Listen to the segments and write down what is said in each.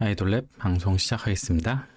아이돌랩 방송 시작하겠습니다.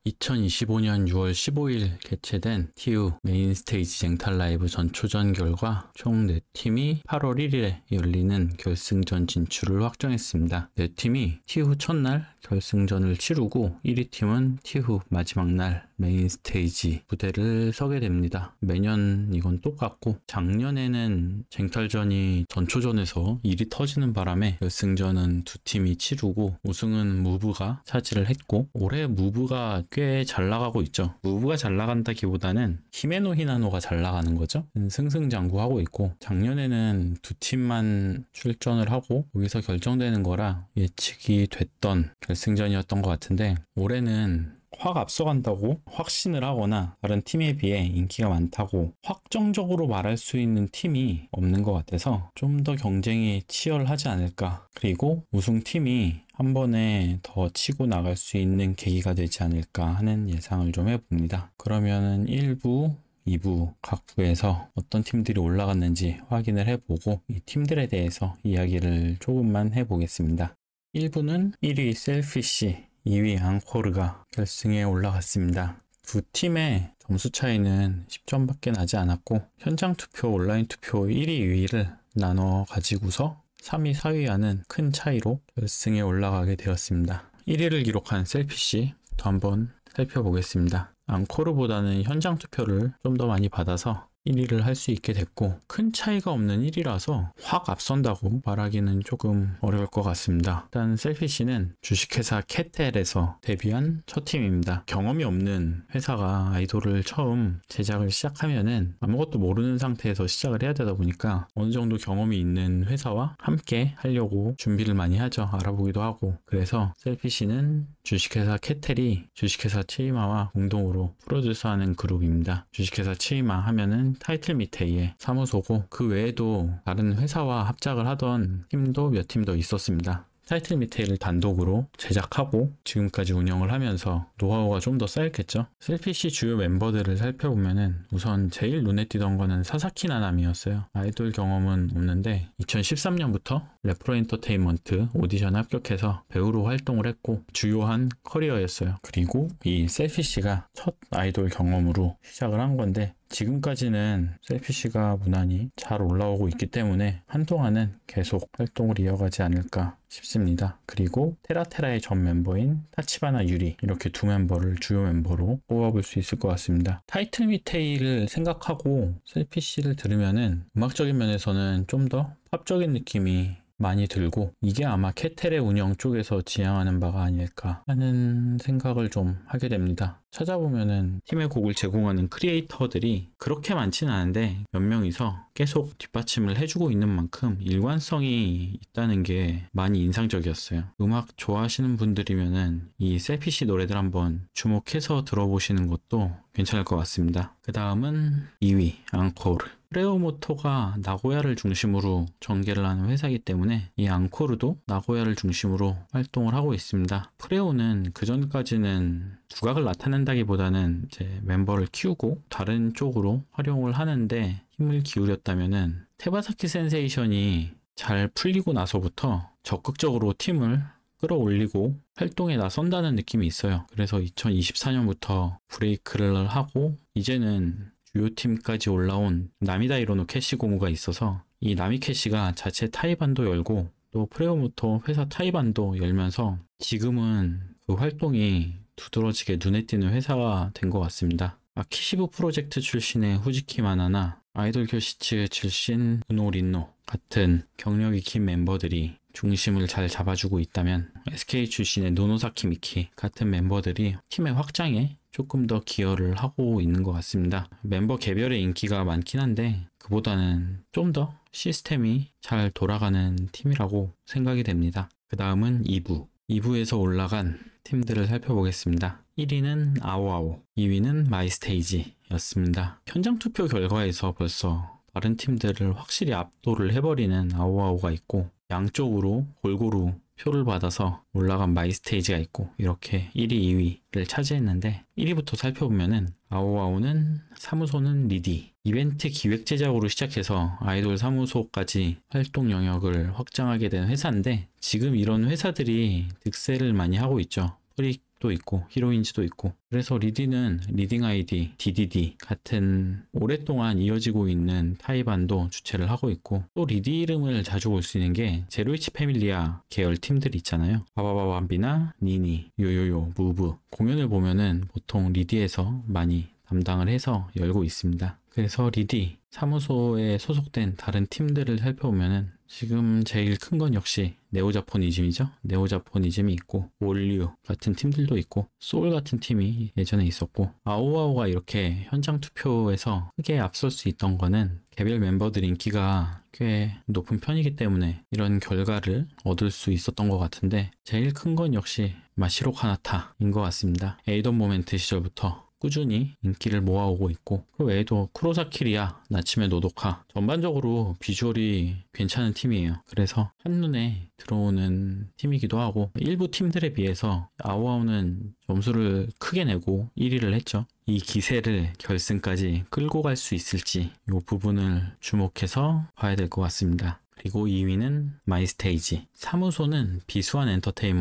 2025년 6월 15일 개최된 TU 메인스테이지 쟁탈 라이브 전초전 결과 총 4팀이 8월 1일에 열리는 결승전 진출을 확정했습니다. 4팀이 TU 첫날 결승전을 치르고 1위 팀은 TU 마지막 날 메인스테이지 무대를 서게 됩니다. 매년 이건 똑같고 작년에는 쟁탈전이 전초전에서 일이 터지는 바람에 결승전은 두 팀이 치르고 우승은 무브가 차지를 했고 올해 무브가 꽤 잘 나가고 있죠. 무브가 잘 나간다기보다는 히메노 히나노가 잘 나가는 거죠. 승승장구하고 있고 작년에는 두 팀만 출전을 하고 거기서 결정되는 거라 예측이 됐던 결승전이었던 것 같은데 올해는 확 앞서간다고 확신을 하거나 다른 팀에 비해 인기가 많다고 확정적으로 말할 수 있는 팀이 없는 것 같아서 좀 더 경쟁이 치열하지 않을까. 그리고 우승팀이 한 번에 더 치고 나갈 수 있는 계기가 되지 않을까 하는 예상을 좀 해봅니다. 그러면은 1부 2부 각 부에서 어떤 팀들이 올라갔는지 확인을 해보고 이 팀들에 대해서 이야기를 조금만 해보겠습니다. 1부는 1위 셀피쉬, 2위 앙코르가 결승에 올라갔습니다. 두 팀의 점수 차이는 10점밖에 나지 않았고 현장 투표, 온라인 투표 1위, 2위를 나눠 가지고서 3위, 4위와는 큰 차이로 결승에 올라가게 되었습니다. 1위를 기록한 셀피쉬부터 한번 살펴보겠습니다. 앙코르보다는 현장 투표를 좀 더 많이 받아서 1위를 할 수 있게 됐고 큰 차이가 없는 1위라서 확 앞선다고 말하기는 조금 어려울 것 같습니다. 일단 셀피쉬는 주식회사 캐텔에서 데뷔한 첫 팀입니다. 경험이 없는 회사가 아이돌을 처음 제작을 시작하면은 아무것도 모르는 상태에서 시작을 해야 되다 보니까 어느 정도 경험이 있는 회사와 함께 하려고 준비를 많이 하죠. 알아보기도 하고. 그래서 셀피쉬는 주식회사 캐텔이 주식회사 치이마와 공동으로 프로듀스하는 그룹입니다. 주식회사 치이마 하면은 타이틀 밑에의 사무소고 그 외에도 다른 회사와 합작을 하던 팀도 몇 팀 더 있었습니다. 타이틀 밑에를 단독으로 제작하고 지금까지 운영을 하면서 노하우가 좀 더 쌓였겠죠. 셀피쉬 주요 멤버들을 살펴보면은 우선 제일 눈에 띄던 거는 사사키 나나미였어요. 아이돌 경험은 없는데 2013년부터 래프로 엔터테인먼트 오디션 합격해서 배우로 활동을 했고 주요한 커리어였어요. 그리고 이 셀피쉬가 첫 아이돌 경험으로 시작을 한 건데 지금까지는 셀피쉬가 무난히 잘 올라오고 있기 때문에 한동안은 계속 활동을 이어가지 않을까 싶습니다. 그리고 테라테라의 전 멤버인 타치바나 유리 이렇게 두 멤버를 주요 멤버로 뽑아볼 수 있을 것 같습니다. 타이틀 미테이를 생각하고 셀피쉬를 들으면은 음악적인 면에서는 좀 더 팝적인 느낌이 많이 들고 이게 아마 캐텔의 운영 쪽에서 지향하는 바가 아닐까 하는 생각을 좀 하게 됩니다. 찾아보면은 팀의 곡을 제공하는 크리에이터들이 그렇게 많지는 않은데 몇 명이서 계속 뒷받침을 해주고 있는 만큼 일관성이 있다는 게 많이 인상적이었어요. 음악 좋아하시는 분들이면은 이 셀피쉬 노래들 한번 주목해서 들어보시는 것도 괜찮을 것 같습니다. 그 다음은 2위 앙코르. 프레오모토가 나고야를 중심으로 전개를 하는 회사이기 때문에 이 앙코르도 나고야를 중심으로 활동을 하고 있습니다. 프레오는 그전까지는 두각을 나타낸다기보다는 이제 멤버를 키우고 다른 쪽으로 활용을 하는데 힘을 기울였다면은 테바사키 센세이션이 잘 풀리고 나서부터 적극적으로 팀을 끌어올리고 활동에 나선다는 느낌이 있어요. 그래서 2024년부터 브레이크를 하고 이제는 주요 팀까지 올라온 나미다 이로노 캐시고무가 있어서 이 나미 캐시가 자체 타이반도 열고 또 프레오모토 회사 타이반도 열면서 지금은 그 활동이 두드러지게 눈에 띄는 회사가 된 것 같습니다. 아키시브 프로젝트 출신의 후지키 마나나 아이돌 교시츠 출신 우노 린노 같은 경력이 긴 멤버들이 중심을 잘 잡아주고 있다면 SK 출신의 노노사키 미키 같은 멤버들이 팀의 확장에 조금 더 기여를 하고 있는 것 같습니다. 멤버 개별의 인기가 많긴 한데 그보다는 좀 더 시스템이 잘 돌아가는 팀이라고 생각이 됩니다. 그 다음은 2부. 2부에서 올라간 팀들을 살펴보겠습니다. 1위는 아오아오, 2위는 마이스테이지였습니다. 현장 투표 결과에서 벌써 다른 팀들을 확실히 압도를 해버리는 아오아오가 있고 양쪽으로 골고루 표를 받아서 올라간 마이스테이지가 있고 이렇게 1위, 2위를 차지했는데 1위부터 살펴보면은 아오아오는 사무소는 리디 이벤트 기획 제작으로 시작해서 아이돌 사무소까지 활동 영역을 확장하게 된 회사인데 지금 이런 회사들이 득세를 많이 하고 있죠. 프릭도 있고 히로인즈도 있고 그래서 리디는 리딩 아이디, DDD 같은 오랫동안 이어지고 있는 타이반도 주최를 하고 있고 또 리디 이름을 자주 볼 수 있는 게 제로이치 패밀리아 계열 팀들 있잖아요. 바바바밤비나 니니, 요요요, 무브 공연을 보면은 보통 리디에서 많이 담당을 해서 열고 있습니다. 그래서 리디 사무소에 소속된 다른 팀들을 살펴보면은 지금 제일 큰 건 역시 네오자포니즘이죠. 네오자포니즘이 있고 올류 같은 팀들도 있고 소울 같은 팀이 예전에 있었고 아오아오가 이렇게 현장 투표에서 크게 앞설 수 있던 거는 개별 멤버들 인기가 꽤 높은 편이기 때문에 이런 결과를 얻을 수 있었던 것 같은데 제일 큰 건 역시 마시로 카나타인 것 같습니다. 에이던 모멘트 시절부터 꾸준히 인기를 모아오고 있고 그 외에도 쿠로사키리야, 나츠메 노도카 전반적으로 비주얼이 괜찮은 팀이에요. 그래서 한눈에 들어오는 팀이기도 하고 일부 팀들에 비해서 아오아오는 점수를 크게 내고 1위를 했죠. 이 기세를 결승까지 끌고 갈 수 있을지 이 부분을 주목해서 봐야 될 것 같습니다. 그리고 2위는 마이스테이지. 사무소는 비수환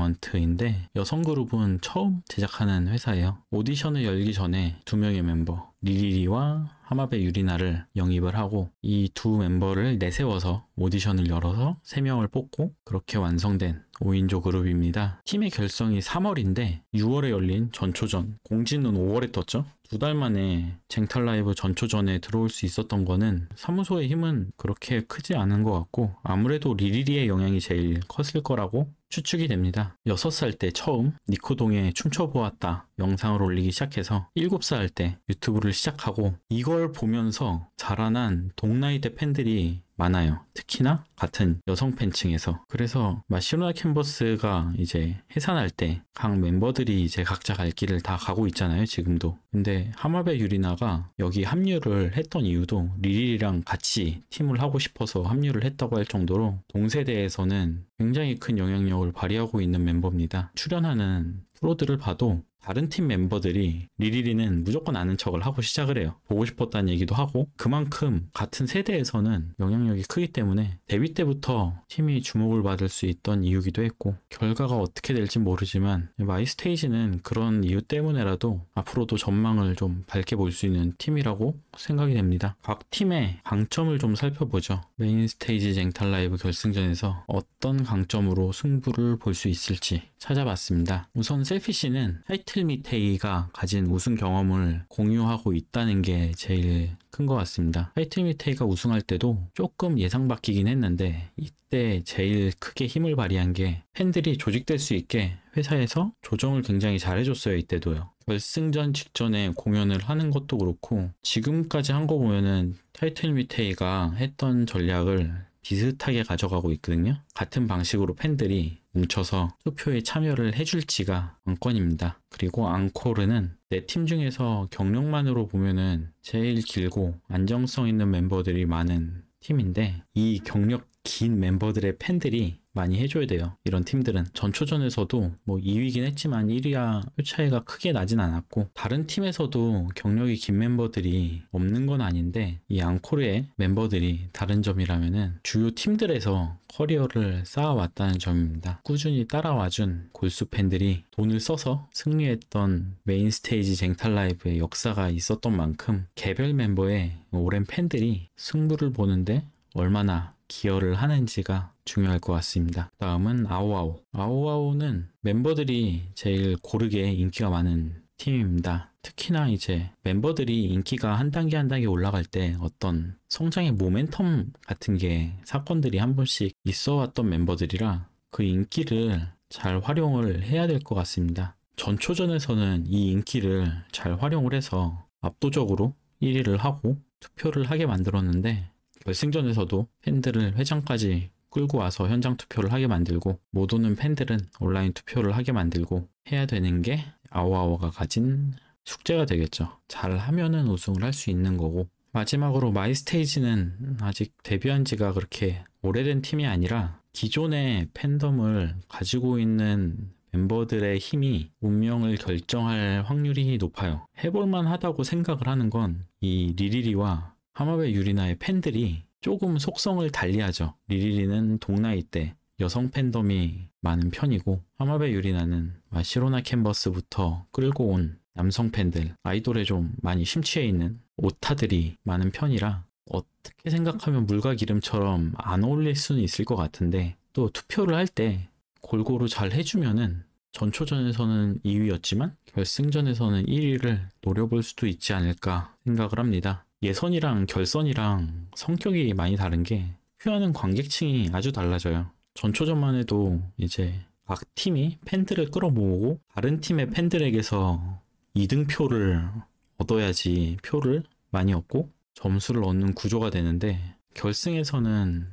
엔터테인먼트인데 여성 그룹은 처음 제작하는 회사예요. 오디션을 열기 전에 2명의 멤버 리리리와 하마베 유리나를 영입을 하고 이 두 멤버를 내세워서 오디션을 열어서 3명을 뽑고 그렇게 완성된 5인조 그룹입니다. 팀의 결성이 3월인데 6월에 열린 전초전, 공지는 5월에 떴죠. 2달 만에 쟁탈 라이브 전초전에 들어올 수 있었던 거는 사무소의 힘은 그렇게 크지 않은 것 같고 아무래도 리리리의 영향이 제일 컸을 거라고 추측이 됩니다. 6살 때 처음 니코동에 춤춰보았다 영상을 올리기 시작해서 7살 때 유튜브를 시작하고 이걸 보면서 자라난 동나이대 팬들이 많아요. 특히나 같은 여성 팬층에서. 그래서 마시로나 캔버스가 이제 해산할 때 각 멤버들이 이제 각자 갈 길을 다 가고 있잖아요. 지금도. 근데 하마베 유리나가 여기 합류를 했던 이유도 리리랑 같이 팀을 하고 싶어서 합류를 했다고 할 정도로 동세대에서는 굉장히 큰 영향력을 발휘하고 있는 멤버입니다. 출연하는 프로들을 봐도 다른 팀 멤버들이 리리리는 무조건 아는 척을 하고 시작을 해요. 보고 싶었다는 얘기도 하고 그만큼 같은 세대에서는 영향력이 크기 때문에 데뷔 때부터 팀이 주목을 받을 수 있던 이유기도 했고 결과가 어떻게 될지 모르지만 마이스테이지는 그런 이유 때문에라도 앞으로도 전망을 좀 밝게 볼 수 있는 팀이라고 생각이 됩니다. 각 팀의 강점을 좀 살펴보죠. 메인스테이지 쟁탈 라이브 결승전에서 어떤 강점으로 승부를 볼 수 있을지 찾아봤습니다. 우선 셀피씨는 타이틀 미테이가 가진 우승 경험을 공유하고 있다는 게 제일 큰 것 같습니다. 타이틀 미테이가 우승할 때도 조금 예상 바뀌긴 했는데 이때 제일 크게 힘을 발휘한 게 팬들이 조직될 수 있게 회사에서 조정을 굉장히 잘해줬어요. 이때도요. 결승전 직전에 공연을 하는 것도 그렇고 지금까지 한 거 보면은 타이틀 미테이가 했던 전략을 비슷하게 가져가고 있거든요. 같은 방식으로 팬들이 뭉쳐서 투표에 참여를 해줄지가 관건입니다. 그리고 앙코르는 내 팀 중에서 경력만으로 보면은 제일 길고 안정성 있는 멤버들이 많은 팀인데 이 경력 긴 멤버들의 팬들이 많이 해줘야 돼요. 이런 팀들은 전초전에서도 뭐 2위긴 했지만 1위와 표 차이가 크게 나진 않았고 다른 팀에서도 경력이 긴 멤버들이 없는 건 아닌데 이 앙코르의 멤버들이 다른 점이라면은 주요 팀들에서 커리어를 쌓아왔다는 점입니다. 꾸준히 따라와준 골수 팬들이 돈을 써서 승리했던 메인스테이지 쟁탈 라이브의 역사가 있었던 만큼 개별 멤버의 오랜 팬들이 승부를 보는데 얼마나 기여를 하는지가 중요할 것 같습니다. 다음은 아오아오. 아오아오는 멤버들이 제일 고르게 인기가 많은 팀입니다. 특히나 이제 멤버들이 인기가 한 단계 한 단계 올라갈 때 어떤 성장의 모멘텀 같은 게 사건들이 한 번씩 있어 왔던 멤버들이라 그 인기를 잘 활용을 해야 될 것 같습니다. 전초전에서는 이 인기를 잘 활용을 해서 압도적으로 1위를 하고 투표를 하게 만들었는데 결승전에서도 팬들을 회장까지 끌고 와서 현장 투표를 하게 만들고 못 오는 팬들은 온라인 투표를 하게 만들고 해야 되는 게 아오아오가 가진 숙제가 되겠죠. 잘하면은 우승을 할 수 있는 거고 마지막으로 마이스테이지는 아직 데뷔한 지가 그렇게 오래된 팀이 아니라 기존의 팬덤을 가지고 있는 멤버들의 힘이 운명을 결정할 확률이 높아요. 해볼만 하다고 생각을 하는 건 이 리리리와 하마베 유리나의 팬들이 조금 속성을 달리하죠. 리리리는 동나이 때 여성 팬덤이 많은 편이고, 하마베 유리나는 시로나 캔버스부터 끌고 온 남성 팬들, 아이돌에 좀 많이 심취해 있는 오타들이 많은 편이라 어떻게 생각하면 물과 기름처럼 안 어울릴 수는 있을 것 같은데, 또 투표를 할 때 골고루 잘 해주면은 전초전에서는 2위였지만 결승전에서는 1위를 노려볼 수도 있지 않을까 생각을 합니다. 예선이랑 결선이랑 성격이 많이 다른 게 표하는 관객층이 아주 달라져요. 전초전만 해도 이제 각 팀이 팬들을 끌어모으고 다른 팀의 팬들에게서 2등표를 얻어야지 표를 많이 얻고 점수를 얻는 구조가 되는데, 결승에서는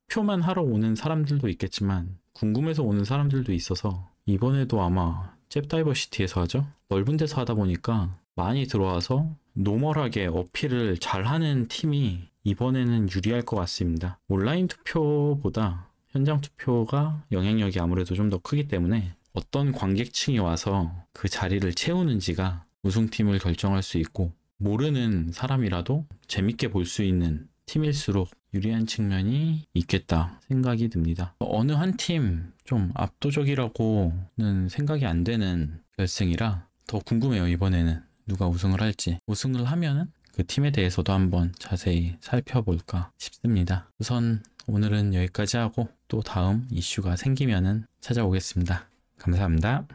투표만 하러 오는 사람들도 있겠지만 궁금해서 오는 사람들도 있어서, 이번에도 아마 잽다이버시티에서 하죠? 넓은 데서 하다 보니까 많이 들어와서 노멀하게 어필을 잘하는 팀이 이번에는 유리할 것 같습니다. 온라인 투표보다 현장 투표가 영향력이 아무래도 좀 더 크기 때문에 어떤 관객층이 와서 그 자리를 채우는지가 우승팀을 결정할 수 있고, 모르는 사람이라도 재밌게 볼 수 있는 팀일수록 유리한 측면이 있겠다 생각이 듭니다. 어느 한 팀 좀 압도적이라고는 생각이 안 되는 결승이라 더 궁금해요. 이번에는 누가 우승을 할지. 우승을 하면은 그 팀에 대해서도 한번 자세히 살펴볼까 싶습니다. 우선 오늘은 여기까지 하고 또 다음 이슈가 생기면은 찾아오겠습니다. 감사합니다.